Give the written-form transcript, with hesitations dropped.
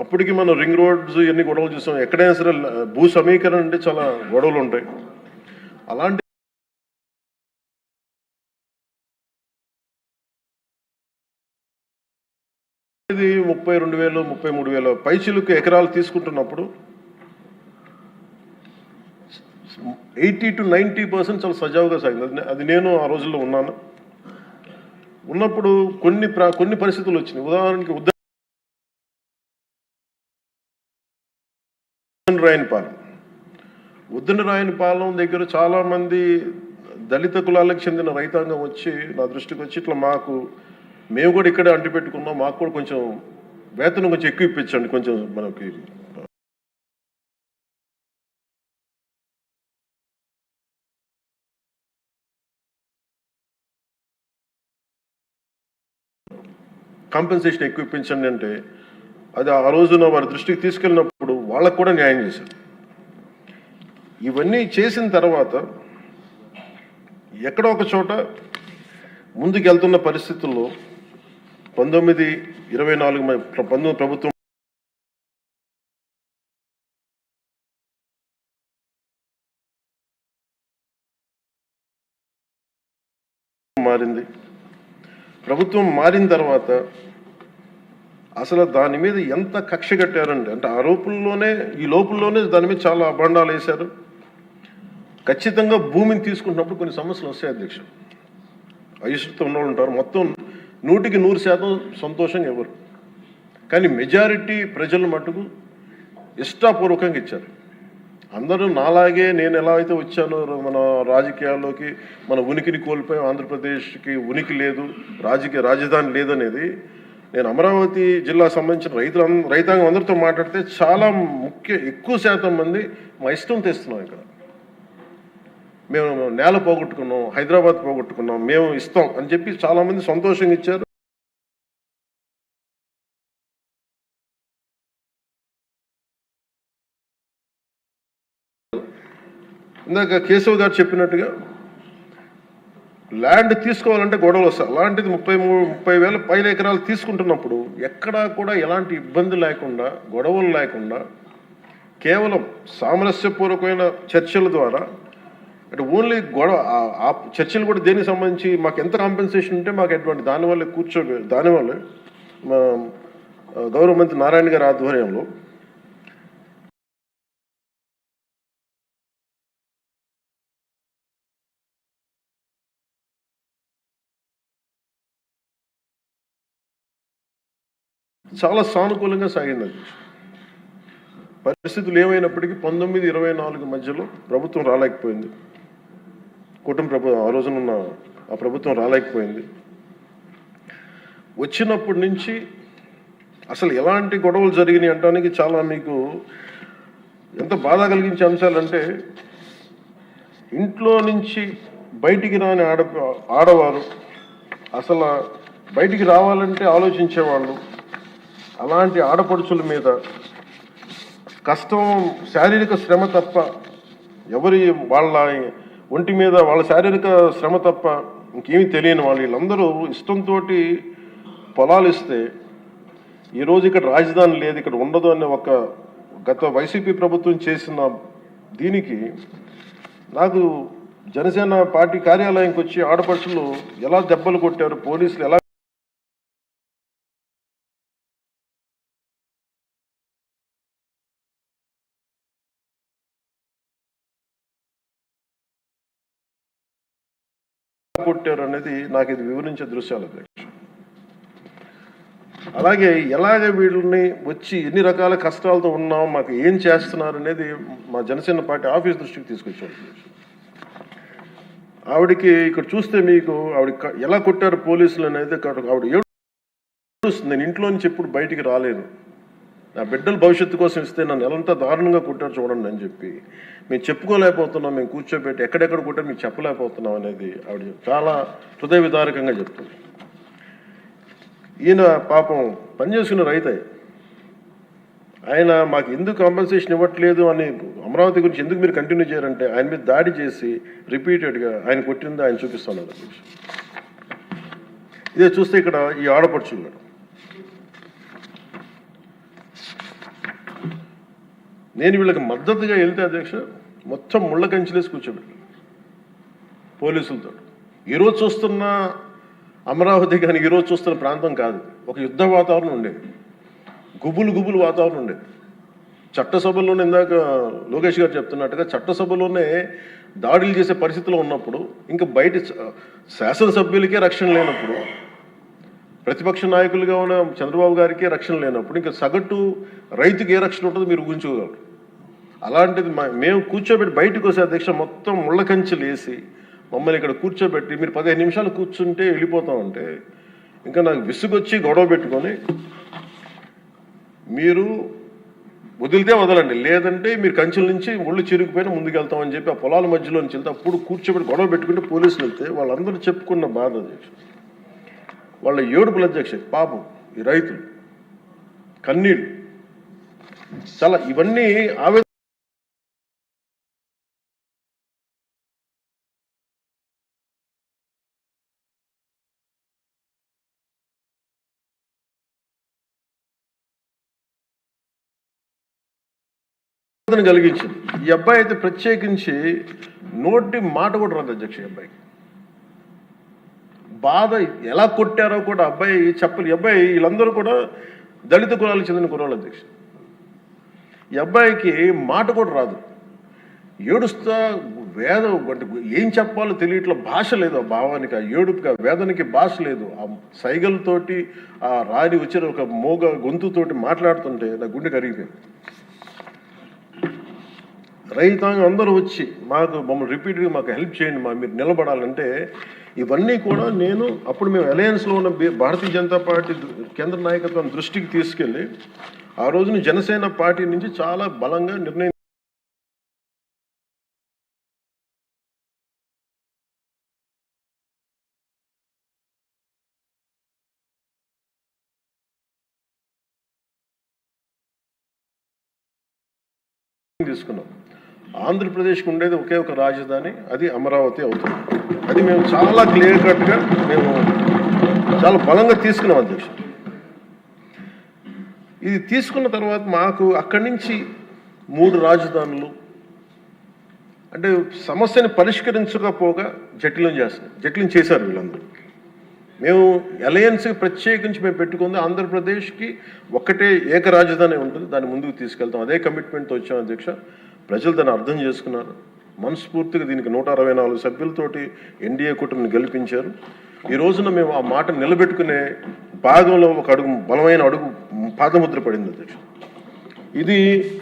అప్పటికి మనం ring roads ఇవన్నీ గొడవలు చూసాం. ఎక్కడైనా సరే భూ సమీకరణ అంటే చాలా గొడవలు ఉంటాయి. అలాంటి ఇది 32,000 33,000 పైచిలుకు ఎకరాలు తీసుకుంటున్నప్పుడు 80 to 90% చాలా సజావుగా సాగింది. అది నేను ఆ రోజుల్లో ఉన్నాను. ఉన్నప్పుడు కొన్ని పరిస్థితులు వచ్చినాయి. ఉదాహరణకి ఉద్దనరాయనిపాలెం దగ్గర చాలామంది దళిత కులాలకు చెందిన రైతాంగం వచ్చి నా దృష్టికి వచ్చి ఇట్లా మేము కూడా ఇక్కడే అంటి పెట్టుకున్నాం, మాకు కూడా కొంచెం వేతనం కొంచెం ఎక్కువ ఇప్పించండి, కొంచెం మనకి కాంపెన్సేషన్ ఎక్కువ ఇప్పించండి అంటే అది ఆ రోజున వారి దృష్టికి తీసుకెళ్ళినప్పుడు వాళ్ళకు కూడా న్యాయం చేశారు. ఇవన్నీ చేసిన తర్వాత ఎక్కడో ఒక చోట ముందుకు వెళ్తున్న పరిస్థితుల్లో 1924 ప్రభుత్వం మారింది. ప్రభుత్వం మారిన తర్వాత అసలు దాని మీద ఎంత కక్ష కట్టారంటే అంటే ఈ లోపుల్లోనే దాని మీద చాలా అభాండాలు వేశారు. ఖచ్చితంగా భూమిని తీసుకుంటున్నప్పుడు కొన్ని సమస్యలు వస్తాయి అధ్యక్ష. అయిష్టత ఉన్నవాళ్ళు ఉంటారు. మొత్తం 100% సంతోషంగా ఎవరు, కానీ మెజారిటీ ప్రజలు మటుకు ఇష్టాపూర్వకంగా ఇచ్చారు. అందరూ నాలాగే నేను ఎలా అయితే వచ్చానో మన రాజకీయాల్లోకి మన ఉనికిని కోల్పోయాం, ఆంధ్రప్రదేశ్కి ఉనికి లేదు, రాజధాని లేదనేది నేను అమరావతి జిల్లా సంబంధించిన రైతాంగం అందరితో మాట్లాడితే చాలా ఎక్కువ శాతం మంది మా ఇష్టం తెస్తున్నాం. ఇక్కడ మేము నేల పోగొట్టుకున్నాం, హైదరాబాద్ పోగొట్టుకున్నాం, మేము ఇస్తాం అని చెప్పి చాలామంది సంతోషంగా ఇచ్చారు. ఇందాక కేశవ్ గారు చెప్పినట్టుగా ల్యాండ్ తీసుకోవాలంటే గొడవలు వస్తాయి. అలాంటిది 30,000 పైన ఎకరాలు తీసుకుంటున్నప్పుడు ఎక్కడా కూడా ఎలాంటి ఇబ్బంది లేకుండా, గొడవలు లేకుండా, కేవలం సామరస్యపూర్వకమైన చర్చల ద్వారా అంటే ఓన్లీ ఆ చర్చలు కూడా దేనికి సంబంధించి మాకు ఎంత కాంపెన్సేషన్ ఉంటే మాకు ఎటువంటి దానివల్ల గౌరవ మంత్రి నారాయణ గారి ఆధ్వర్యంలో చాలా సానుకూలంగా సాగింది. పరిస్థితులు ఏమైనప్పటికీ 1924 మధ్యలో ప్రభుత్వం రాలేకపోయింది. ఆ రోజునున్న ఆ ప్రభుత్వం రాలేకపోయింది. వచ్చినప్పటి నుంచి అసలు ఎలాంటి గొడవలు జరిగినాయి అంటానికి చాలా మీకు ఎంత బాధ కలిగించే అంశాలంటే, ఇంట్లో నుంచి బయటికి రాని ఆడవారు అసలు బయటికి రావాలంటే ఆలోచించేవాళ్ళు. అలాంటి ఆడపడుచుల మీద కష్టం, శారీరక శ్రమ తప్ప వాళ్ళ ఒంటి మీద వాళ్ళ శారీరక శ్రమ తప్ప ఇంకేమీ తెలియని వీళ్ళందరూ ఇష్టంతో పొలాలు ఇస్తే ఈరోజు ఇక్కడ రాజధాని లేదు, ఇక్కడ ఉండదు అనే గత వైసీపీ ప్రభుత్వం చేసిన దీనికి నాకు జనసేన పార్టీ కార్యాలయానికి వచ్చి ఆడపడుచులు ఎలా దెబ్బలు కొట్టారు, పోలీసులు ఎలా కొట్టారు అనేది నాకు ఇది వివరించే దృశ్యాలు అధ్యక్ష. అలాగే ఎలాగ వీళ్ళని వచ్చి ఎన్ని రకాల కష్టాలతో ఉన్నాం, మాకు ఏం చేస్తున్నారు అనేది మా జనసేన పార్టీ ఆఫీస్ దృష్టికి తీసుకొచ్చారు. ఆవిడకి ఇక్కడ చూస్తే మీకు ఎలా కొట్టారు పోలీసులు అనేది ఆవిడ ఏడుస్తుంది. నేను ఇంట్లో నుంచి ఎప్పుడు బయటికి రాలేను, నా బిడ్డల భవిష్యత్తు కోసం ఇస్తే నన్ను ఎలాంతా దారుణంగా కొట్టారు చూడండి అని చెప్పి మేము చెప్పుకోలేకపోతున్నాం. మేము కూర్చోబెట్టి ఎక్కడెక్కడ కొట్టారు మీకు చెప్పలేకపోతున్నాం అనేది ఆవిడ చాలా హృదయ విదారకంగా చెప్తుంది. ఈయన పాపం పనిచేసుకున్న రైతే, ఆయన మాకు ఎందుకు కాంపెన్సేషన్ ఇవ్వట్లేదు అని అమరావతి గురించి ఎందుకు మీరు కంటిన్యూ చేయారంటే ఆయన మీద దాడి చేసి రిపీటెడ్గా ఆయన కొట్టింది ఆయన చూపిస్తున్నారు. ఇదే చూస్తే ఇక్కడ ఈ ఆడపడుచున్నాడు నేను వీళ్ళకి మద్దతుగా వెళ్తే అధ్యక్ష మొత్తం ముళ్ళ కంచెలేసి కూర్చోబెట్టాను పోలీసులతో. ఈరోజు చూస్తున్న అమరావతి కానీ ఈరోజు చూస్తున్న ప్రాంతం కాదు, ఒక యుద్ధ వాతావరణం ఉండేది, గుబులు వాతావరణం ఉండేది. చట్టసభలోనే ఇందాక లోకేష్ గారు చెప్తున్నట్టుగా చట్టసభలోనే దాడులు చేసే పరిస్థితిలో ఉన్నప్పుడు, ఇంకా బయట శాసనసభ్యులకే రక్షణ లేనప్పుడు, ప్రతిపక్ష నాయకులుగా ఉన్న చంద్రబాబు గారికి రక్షణ లేనప్పుడు, ఇంకా సగటు రైతుకి ఏ రక్షణ ఉంటుందో మీరు ఊహించుకోగలరు. అలాంటిది మేము కూర్చోబెట్టి బయటకు వస్తే అధ్యక్ష మొత్తం ముళ్ళ కంచెలు వేసి మమ్మల్ని ఇక్కడ కూర్చోబెట్టి మీరు 15 నిమిషాలు కూర్చుంటే వెళ్ళిపోతామంటే ఇంకా నాకు విసుగొచ్చి గొడవ పెట్టుకొని మీరు వదిలితే వదలండి, లేదంటే మీరు కంచెల నుంచి ముళ్ళు చిరిగిపోయినా ముందుకెళ్తామని చెప్పి ఆ పొలాల మధ్యలో నుంచి వెళ్తే అప్పుడు కూర్చోబెట్టి గొడవ పెట్టుకుంటే పోలీసులు వెళ్తే వాళ్ళందరూ చెప్పుకున్న బాధ అధ్యక్ష, వాళ్ళ ఏడుపుల అధ్యక్ష, పాపం ఈ రైతులు కన్నీళ్ళు చాలా ఇవన్నీ ఆవేదన కలిగించింది. ఈ అబ్బాయి అయితే ప్రత్యేకించి నోటి మాట కూడా రాదు అధ్యక్ష. ఈ అబ్బాయికి బాధ ఎలా కొట్టారో కూడా అబ్బాయి చెప్పలు. ఈ అబ్బాయి వీళ్ళందరూ కూడా దళిత కులాలకు చెందిన కులాలు అధ్యక్ష. ఈ అబ్బాయికి మాట కూడా రాదు, ఏడుస్తా అంటే ఏం చెప్పాలో తెలియట్లా, భాష లేదు ఆ భావానికి, ఆ ఏడుపుకి, ఆ వేదనకి భాష లేదు. ఆ సైగలతోటి ఆ రాని వచ్చిన ఒక మోగ గొంతుతోటి మాట్లాడుతుంటే నా గుండె కరిగిపోయింది. రైతాంగం అందరూ వచ్చి మమ్మల్ని రిపీట్గా మాకు హెల్ప్ చేయండి, మీరు నిలబడాలంటే ఇవన్నీ కూడా నేను అప్పుడు మేము అలయన్స్లో ఉన్న భారతీయ జనతా పార్టీ కేంద్ర నాయకత్వాన్ని దృష్టికి తీసుకెళ్ళి ఆ రోజున జనసేన పార్టీ నుంచి చాలా బలంగా నిర్ణయం తీసుకున్నాం. ఆంధ్రప్రదేశ్కి ఉండేది ఒకే ఒక రాజధాని, అది అమరావతి అవుతుంది. అది మేము చాలా క్లియర్ కట్గా మేము చాలా బలంగా తీసుకున్నాం అధ్యక్ష. ఇది తీసుకున్న తర్వాత మాకు అక్కడి నుంచి 3 రాజధానులు అంటే సమస్యని పరిష్కరించకపోగా జటిలం చేశారు వీళ్ళందరూ. మేము అలయన్స్కి ప్రత్యేకించి మేము పెట్టుకుంది ఆంధ్రప్రదేశ్కి ఒక్కటే ఏక రాజధాని ఉంటుంది, దాన్ని ముందుకు తీసుకెళ్తాం, అదే కమిట్మెంట్తో వచ్చాం అధ్యక్ష. ప్రజలు దాన్ని అర్థం చేసుకున్నారు, మనస్ఫూర్తిగా దీనికి 164 సభ్యులతోటి ఎన్డీఏ కూటమిని గెలిపించారు. ఈ రోజున మేము ఆ మాట నిలబెట్టుకునే భాగంలో ఒక అడుగు బలమైన అడుగు పాదముద్ర పడింది అధ్యక్ష. ఇది